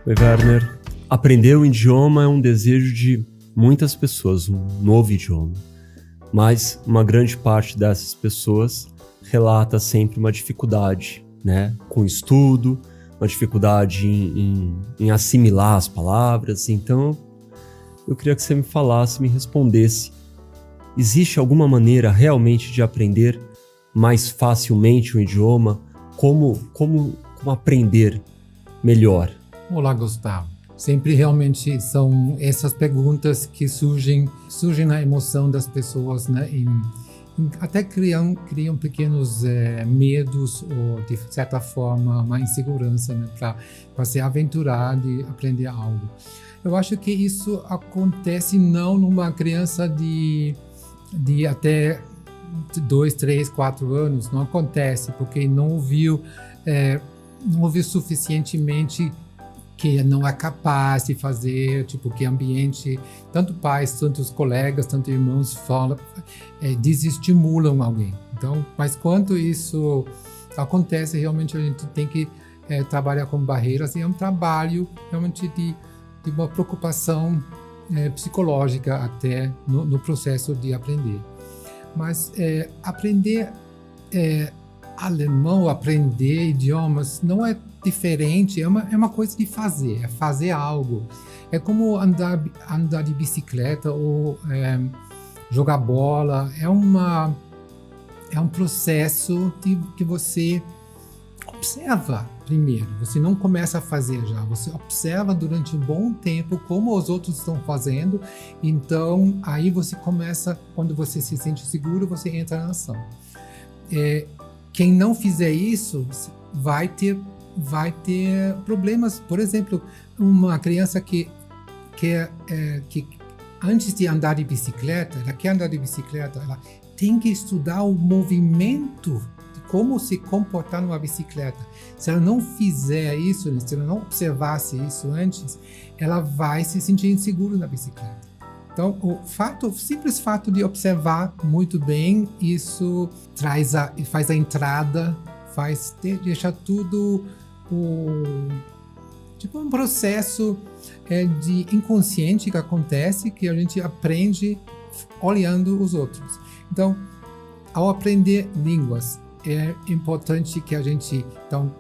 Oi, Werner. Aprender um idioma é um desejo de muitas pessoas, um novo idioma. Mas uma grande parte dessas pessoas relata sempre uma dificuldade, né? Com o estudo, uma dificuldade em assimilar as palavras. Então, eu queria que você me falasse, me respondesse. Existe alguma maneira realmente de aprender mais facilmente um idioma? Como aprender melhor? Olá, Gustavo. Sempre realmente são essas perguntas que surgem na emoção das pessoas, né? Até criam pequenos medos ou, de certa forma, uma insegurança, né? Para se aventurar de aprender algo. Eu acho que isso acontece não numa criança de até 2, 3, 4 anos. Não acontece, porque não ouviu suficientemente que não é capaz de fazer, que ambiente, tanto pais, tanto os colegas, tanto irmãos desestimulam alguém. Então, mas quando isso acontece, realmente a gente tem que trabalhar com barreiras, e é um trabalho realmente de uma preocupação psicológica até no processo de aprender. Mas aprender alemão, aprender idiomas, não é diferente, é uma coisa de fazer, é fazer algo. É como andar de bicicleta ou jogar bola. É um processo que você observa primeiro. Você não começa a fazer já, você observa durante um bom tempo como os outros estão fazendo. Então, aí você começa, quando você se sente seguro, você entra na ação. Quem não fizer isso vai ter problemas. Por exemplo, uma criança que antes de andar de bicicleta, ela quer andar de bicicleta, ela tem que estudar o movimento de como se comportar numa bicicleta. Se ela não fizer isso, se ela não observasse isso antes, ela vai se sentir insegura na bicicleta. Então, o simples fato de observar muito bem, isso faz a entrada, deixa tudo um processo de inconsciente que acontece, que a gente aprende olhando os outros. Então, ao aprender línguas, é importante que a gente, então,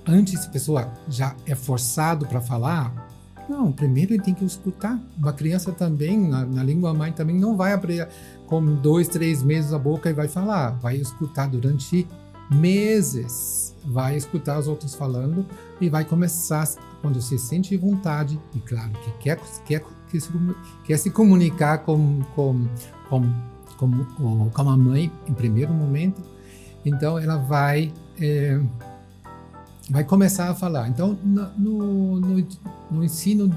antes a pessoa já é forçado para falar, não, primeiro ele tem que escutar. Uma criança também, na língua mãe, também não vai abrir com 2, 3 meses a boca e vai falar. Vai escutar durante meses, vai escutar os outros falando e vai começar, quando se sente vontade, e claro, que quer se comunicar com a mãe em primeiro momento, então ela vai começar a falar. Então, no ensino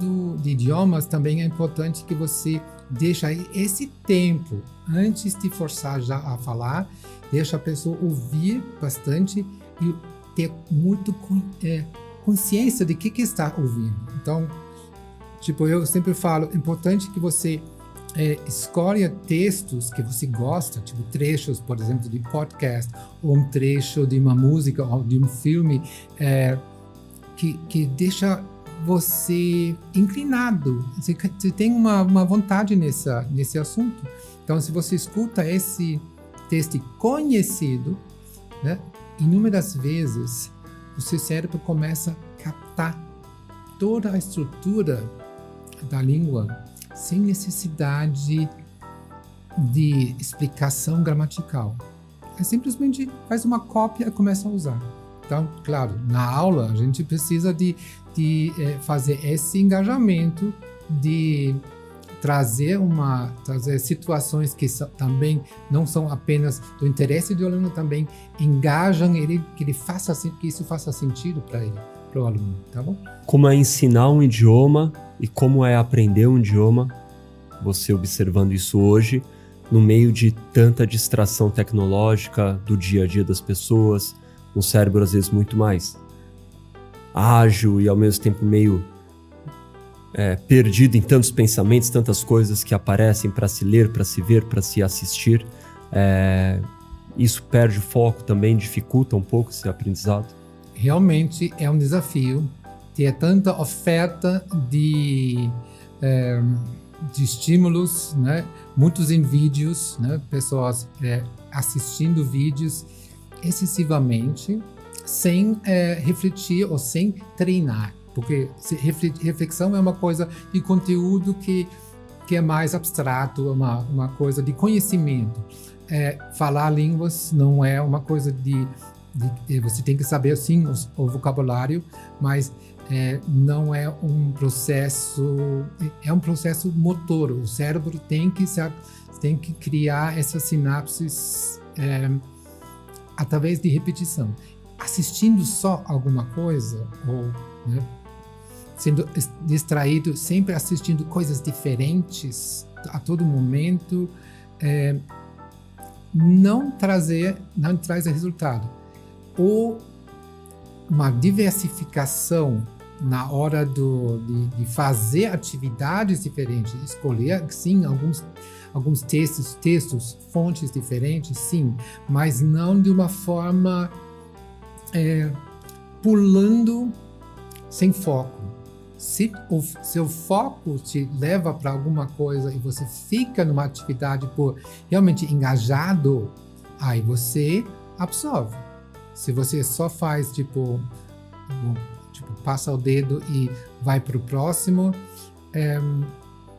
de idiomas também é importante que você deixa esse tempo antes de forçar já a falar, deixa a pessoa ouvir bastante e ter muito consciência de que está ouvindo. Então, eu sempre falo, é importante que você escolha textos que você gosta, trechos, por exemplo, de podcast, ou um trecho de uma música, ou de um filme, que deixa você inclinado, você tem uma vontade nesse assunto. Então, se você escuta esse texto conhecido, né, inúmeras vezes, o seu cérebro começa a captar toda a estrutura da língua sem necessidade de explicação gramatical. É simplesmente faz uma cópia e começa a usar. Então, claro, na aula a gente precisa de fazer esse engajamento, de trazer situações que também não são apenas do interesse do aluno, também engajam ele, que isso faça sentido para ele, para o aluno, tá bom? Como é ensinar um idioma e como é aprender um idioma, você observando isso hoje, no meio de tanta distração tecnológica do dia a dia das pessoas, um cérebro às vezes muito mais ágil e ao mesmo tempo meio perdido em tantos pensamentos, tantas coisas que aparecem para se ler, para se ver, para se assistir. Isso perde o foco também, dificulta um pouco esse aprendizado? Realmente é um desafio, ter tanta oferta de estímulos, né? Muitos em vídeos, né? Pessoas assistindo vídeos excessivamente, sem refletir ou sem treinar. Porque reflexão é uma coisa de conteúdo que é mais abstrato, uma coisa de conhecimento. Falar línguas não é uma coisa de você tem que saber, sim, o vocabulário, mas não é um processo... É um processo motor. O cérebro tem que criar essas sinapses através de repetição. Assistindo só alguma coisa, ou sendo distraído, sempre assistindo coisas diferentes a todo momento, não traz resultado. Ou uma diversificação na hora de fazer atividades diferentes, escolher, sim, alguns textos, fontes diferentes, sim, mas não de uma forma pulando sem foco. Se o seu foco te leva para alguma coisa e você fica numa atividade por realmente engajado, aí você absorve. Se você só faz, tipo passa o dedo e vai para o próximo,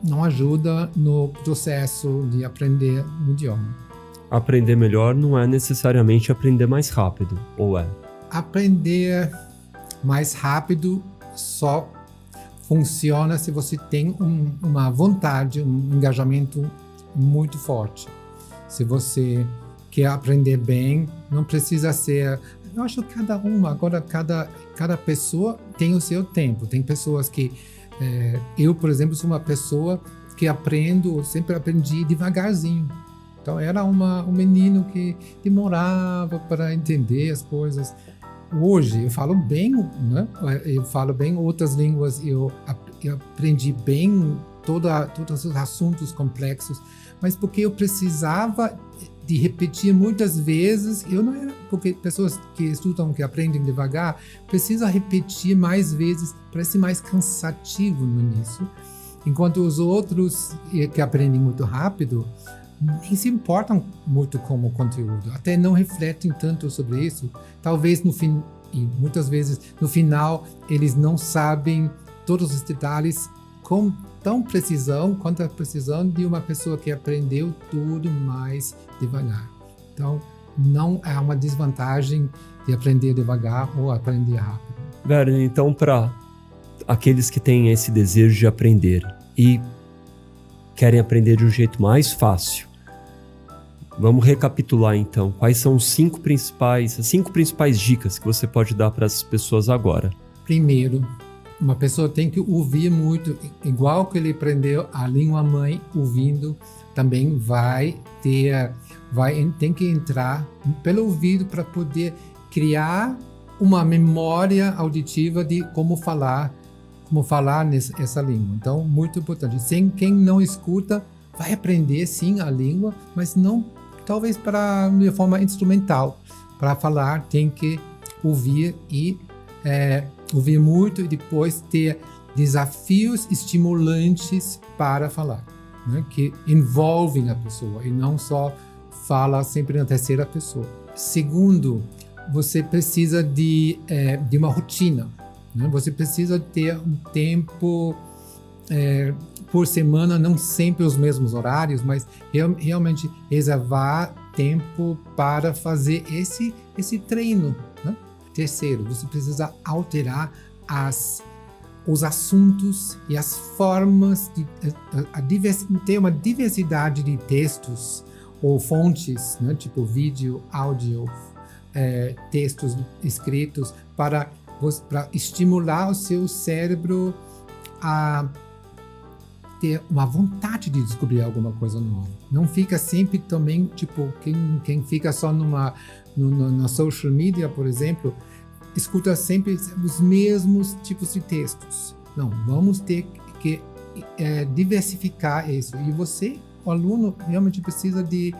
não ajuda no processo de aprender um idioma. Aprender melhor não é necessariamente aprender mais rápido, ou é? Aprender mais rápido só funciona se você tem uma vontade, um engajamento muito forte. Se você quer aprender bem, não precisa ser... Eu acho que cada pessoa tem o seu tempo. Tem pessoas que... eu, por exemplo, sou uma pessoa que sempre aprendi devagarzinho. Então, era um menino que demorava para entender as coisas. Hoje, eu falo bem, né? Eu falo bem outras línguas, eu aprendi bem todos os assuntos complexos, mas porque eu precisava de repetir muitas vezes, porque pessoas que estudam, que aprendem devagar, precisam repetir mais vezes, parece mais cansativo no início, enquanto os outros que aprendem muito rápido, nem se importam muito com o conteúdo, até não refletem tanto sobre isso. Talvez e muitas vezes no final eles não sabem todos os detalhes com tão precisão quanto a precisão de uma pessoa que aprendeu tudo mais devagar. Então, não é uma desvantagem de aprender devagar ou aprender rápido. Werner, então, para aqueles que têm esse desejo de aprender e querem aprender de um jeito mais fácil, vamos recapitular então. Quais são as 5 principais dicas que você pode dar para as pessoas agora? Primeiro, uma pessoa tem que ouvir muito, igual que ele aprendeu a língua mãe ouvindo, também tem que entrar pelo ouvido para poder criar uma memória auditiva de como falar essa língua. Então, muito importante. Quem não escuta vai aprender sim a língua, mas não talvez de forma instrumental. Para falar tem que ouvir e ouvir muito e depois ter desafios estimulantes para falar, né? Que envolvem a pessoa e não só fala sempre na terceira pessoa. Segundo, você precisa de uma rotina, né? Você precisa ter um tempo por semana, não sempre os mesmos horários, mas realmente reservar tempo para fazer esse treino, né? Terceiro, você precisa alterar os assuntos e as formas, ter uma diversidade de textos ou fontes, né? Tipo vídeo, áudio, textos escritos, para estimular o seu cérebro a ter uma vontade de descobrir alguma coisa nova. Não fica sempre também, tipo, quem fica só na social media, por exemplo, escuta sempre os mesmos tipos de textos. Não, vamos ter que diversificar isso. E você, o aluno, realmente precisa de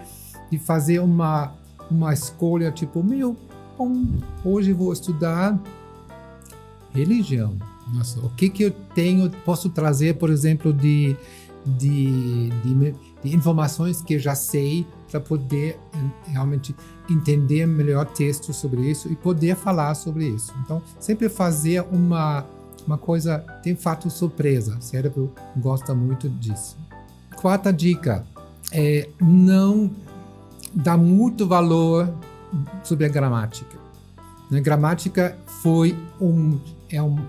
fazer uma escolha, tipo, hoje vou estudar religião. Nossa, o que eu posso trazer, por exemplo, de informações que eu já sei para poder realmente entender melhor texto sobre isso e poder falar sobre isso. Então, sempre fazer uma coisa, tem fato surpresa. O cérebro gosta muito disso. Quarta dica é não dar muito valor sobre a gramática. A gramática foi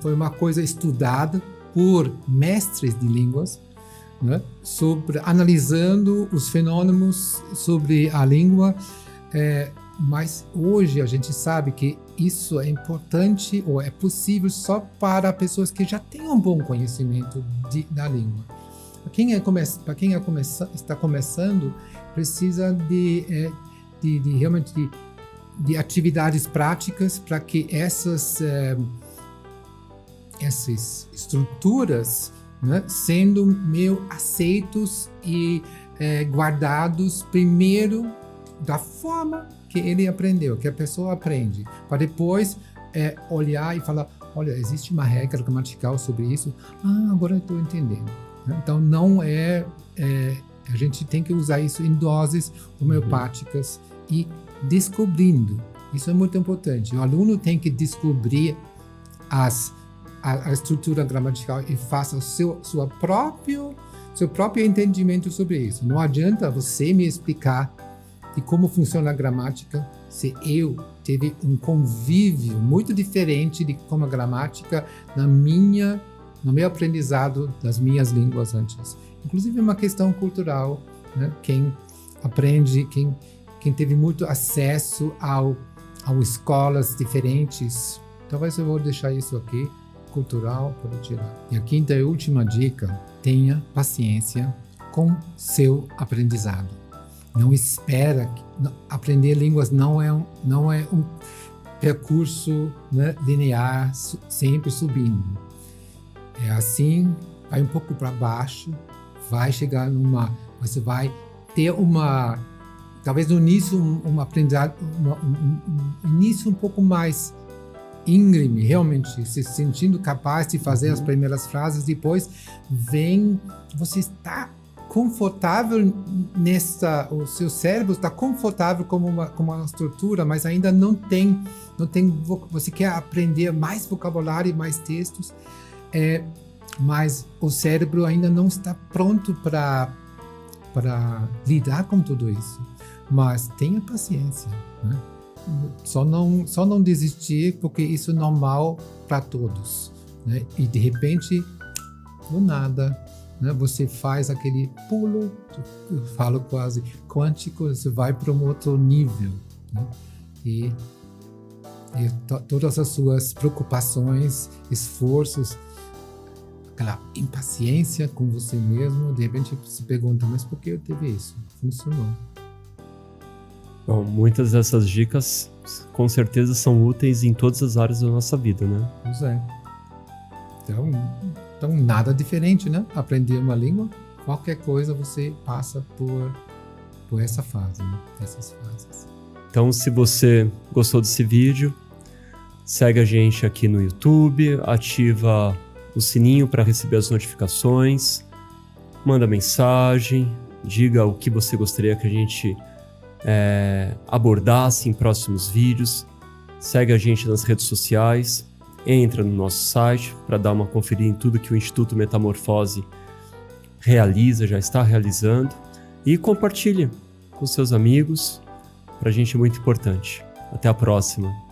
uma coisa estudada por mestres de línguas, né, analisando os fenômenos sobre a língua, mas hoje a gente sabe que isso é importante ou é possível só para pessoas que já têm um bom conhecimento da língua. Para quem está começando, precisa realmente de atividades práticas para que essas estruturas, né, sendo meio aceitos e guardados primeiro da forma que ele aprendeu, que a pessoa aprende, para depois olhar e falar, olha, existe uma regra gramatical sobre isso, agora eu estou entendendo. Então não a gente tem que usar isso em doses homeopáticas e descobrindo. Isso é muito importante. O aluno tem que descobrir a estrutura gramatical e faça o seu próprio entendimento sobre isso. Não adianta você me explicar de como funciona a gramática se eu tive um convívio muito diferente de como a gramática no meu aprendizado das minhas línguas antes. Inclusive é uma questão cultural, né? Quem aprende, quem teve muito acesso a escolas diferentes, talvez eu vou deixar isso aqui, cultural, para tirar. E a quinta e última dica, tenha paciência com seu aprendizado. Não espera, aprender línguas não é um percurso, né, linear, sempre subindo. É assim, vai um pouco para baixo, vai chegar você vai ter talvez no início um aprendizado, um início um pouco mais íngreme, realmente se sentindo capaz de fazer as primeiras frases, depois você está confortável o seu cérebro está confortável com uma estrutura, mas ainda não tem, você quer aprender mais vocabulário e mais textos, mas o cérebro ainda não está pronto para lidar com tudo isso. Mas tenha paciência, né? Só não desistir, porque isso é normal para todos, né? E de repente, do nada, né, você faz aquele pulo, eu falo quase quântico, você vai para um outro nível, né? E todas as suas preocupações, esforços, aquela impaciência com você mesmo, de repente se pergunta, mas por que eu tive isso? Funcionou. Bom, muitas dessas dicas com certeza são úteis em todas as áreas da nossa vida, né? Pois é. Então nada diferente, né? Aprender uma língua, qualquer coisa você passa por essa fase, né? Essas fases. Então, se você gostou desse vídeo, segue a gente aqui no YouTube, ativa o sininho para receber as notificações, manda mensagem, diga o que você gostaria que a gente abordasse em próximos vídeos, segue a gente nas redes sociais, entra no nosso site para dar uma conferida em tudo que o Instituto Metamorfose realiza, já está realizando, e compartilhe com seus amigos, para a gente é muito importante. Até a próxima!